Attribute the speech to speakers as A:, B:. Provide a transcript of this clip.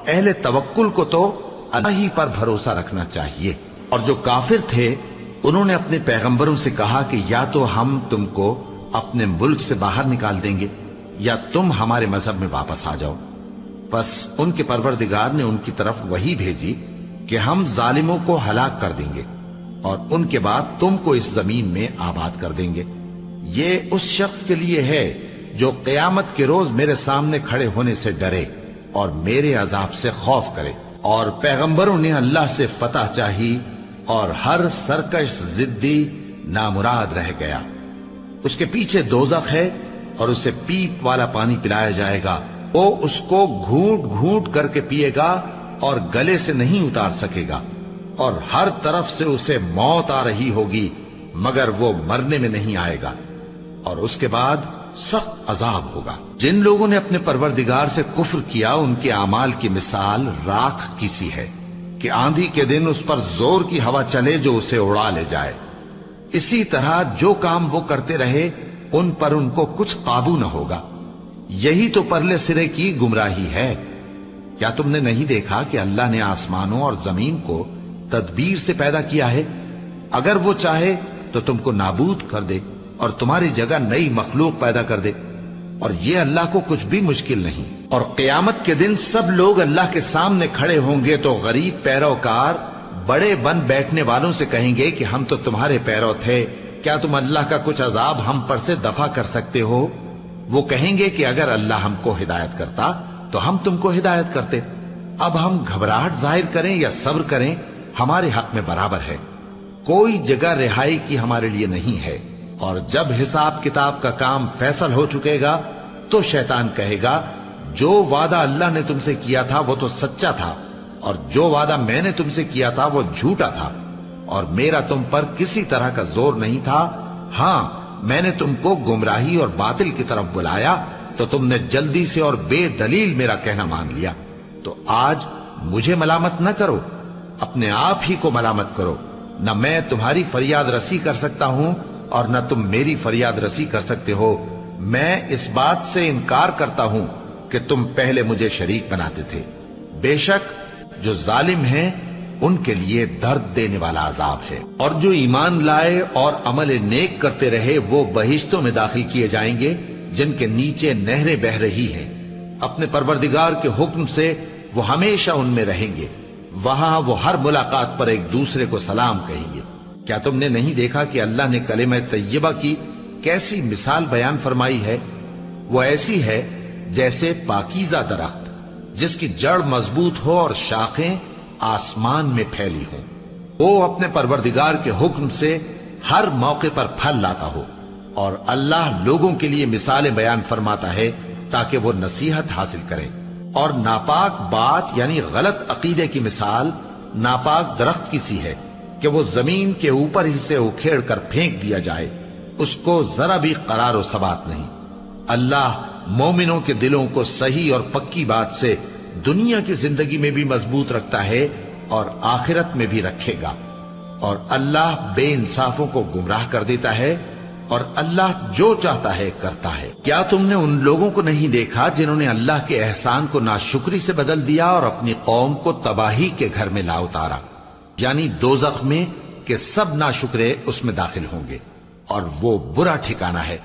A: اہل توکل کو تو اللہ ہی پر بھروسہ رکھنا چاہیے۔ اور جو کافر تھے انہوں نے اپنے پیغمبروں سے کہا کہ یا تو ہم تم کو اپنے ملک سے باہر نکال دیں گے یا تم ہمارے مذہب میں واپس آ جاؤ۔ بس ان کے پروردگار نے ان کی طرف وحی بھیجی کہ ہم ظالموں کو ہلاک کر دیں گے اور ان کے بعد تم کو اس زمین میں آباد کر دیں گے۔ یہ اس شخص کے لیے ہے جو قیامت کے روز میرے سامنے کھڑے ہونے سے ڈرے اور میرے عذاب سے خوف کرے۔ اور پیغمبروں نے اللہ سے فتح چاہی اور ہر سرکش ضدی نامراد رہ گیا۔ اس کے پیچھے دوزخ ہے اور اسے پیپ والا پانی پلایا جائے گا، وہ اس کو گھونٹ گھونٹ کر کے پیے گا اور گلے سے نہیں اتار سکے گا، اور ہر طرف سے اسے موت آ رہی ہوگی مگر وہ مرنے میں نہیں آئے گا، اور اس کے بعد سخت عذاب ہوگا۔ جن لوگوں نے اپنے پروردگار سے کفر کیا ان کے اعمال کی مثال راکھ کی سی ہے کہ آندھی کے دن اس پر زور کی ہوا چلے جو اسے اڑا لے جائے۔ اسی طرح جو کام وہ کرتے رہے ان پر ان کو کچھ قابو نہ ہوگا۔ یہی تو پرلے سرے کی گمراہی ہے۔ کیا تم نے نہیں دیکھا کہ اللہ نے آسمانوں اور زمین کو تدبیر سے پیدا کیا ہے؟ اگر وہ چاہے تو تم کو نابود کر دے اور تمہاری جگہ نئی مخلوق پیدا کر دے، اور یہ اللہ کو کچھ بھی مشکل نہیں۔ اور قیامت کے دن سب لوگ اللہ کے سامنے کھڑے ہوں گے تو غریب پیروکار بڑے بن بیٹھنے والوں سے کہیں گے کہ ہم تو تمہارے پیرو تھے، کیا تم اللہ کا کچھ عذاب ہم پر سے دفع کر سکتے ہو؟ وہ کہیں گے کہ اگر اللہ ہم کو ہدایت کرتا تو ہم تم کو ہدایت کرتے۔ اب ہم گھبراہٹ ظاہر کریں یا صبر کریں ہمارے حق میں برابر ہے، کوئی جگہ رہائی کی ہمارے لیے نہیں ہے۔ اور جب حساب کتاب کا کام فیصل ہو چکے گا تو شیطان کہے گا جو وعدہ اللہ نے تم سے کیا تھا وہ تو سچا تھا، اور جو وعدہ میں نے تم سے کیا تھا وہ جھوٹا تھا، اور میرا تم پر کسی طرح کا زور نہیں تھا۔ ہاں، میں نے تم کو گمراہی اور باطل کی طرف بلایا تو تم نے جلدی سے اور بے دلیل میرا کہنا مان لیا۔ تو آج مجھے ملامت نہ کرو، اپنے آپ ہی کو ملامت کرو۔ نہ میں تمہاری فریاد رسی کر سکتا ہوں اور نہ تم میری فریاد رسی کر سکتے ہو۔ میں اس بات سے انکار کرتا ہوں کہ تم پہلے مجھے شریک بناتے تھے۔ بے شک جو ظالم ہیں ان کے لیے درد دینے والا عذاب ہے۔ اور جو ایمان لائے اور عمل نیک کرتے رہے وہ بہشتوں میں داخل کیے جائیں گے جن کے نیچے نہریں بہ رہی ہیں۔ اپنے پروردگار کے حکم سے وہ ہمیشہ ان میں رہیں گے، وہاں وہ ہر ملاقات پر ایک دوسرے کو سلام کہیں گے۔ کیا تم نے نہیں دیکھا کہ اللہ نے کلمہ طیبہ کی کیسی مثال بیان فرمائی ہے؟ وہ ایسی ہے جیسے پاکیزہ درخت جس کی جڑ مضبوط ہو اور شاخیں آسمان میں پھیلی ہوں، وہ اپنے پروردگار کے حکم سے ہر موقع پر پھل لاتا ہو۔ اور اللہ لوگوں کے لیے مثالیں بیان فرماتا ہے تاکہ وہ نصیحت حاصل کریں۔ اور ناپاک بات یعنی غلط عقیدے کی مثال ناپاک درخت کی سی ہے کہ وہ زمین کے اوپر ہی سے اکھیڑ کر پھینک دیا جائے، اس کو ذرا بھی قرار و ثبات نہیں۔ اللہ مومنوں کے دلوں کو صحیح اور پکی بات سے دنیا کی زندگی میں بھی مضبوط رکھتا ہے اور آخرت میں بھی رکھے گا۔ اور اللہ بے انصافوں کو گمراہ کر دیتا ہے، اور اللہ جو چاہتا ہے کرتا ہے۔ کیا تم نے ان لوگوں کو نہیں دیکھا جنہوں نے اللہ کے احسان کو ناشکری سے بدل دیا اور اپنی قوم کو تباہی کے گھر میں لا اتارا، یعنی دوزخ میں، کہ سب ناشکرے اس میں داخل ہوں گے اور وہ برا ٹھکانہ ہے۔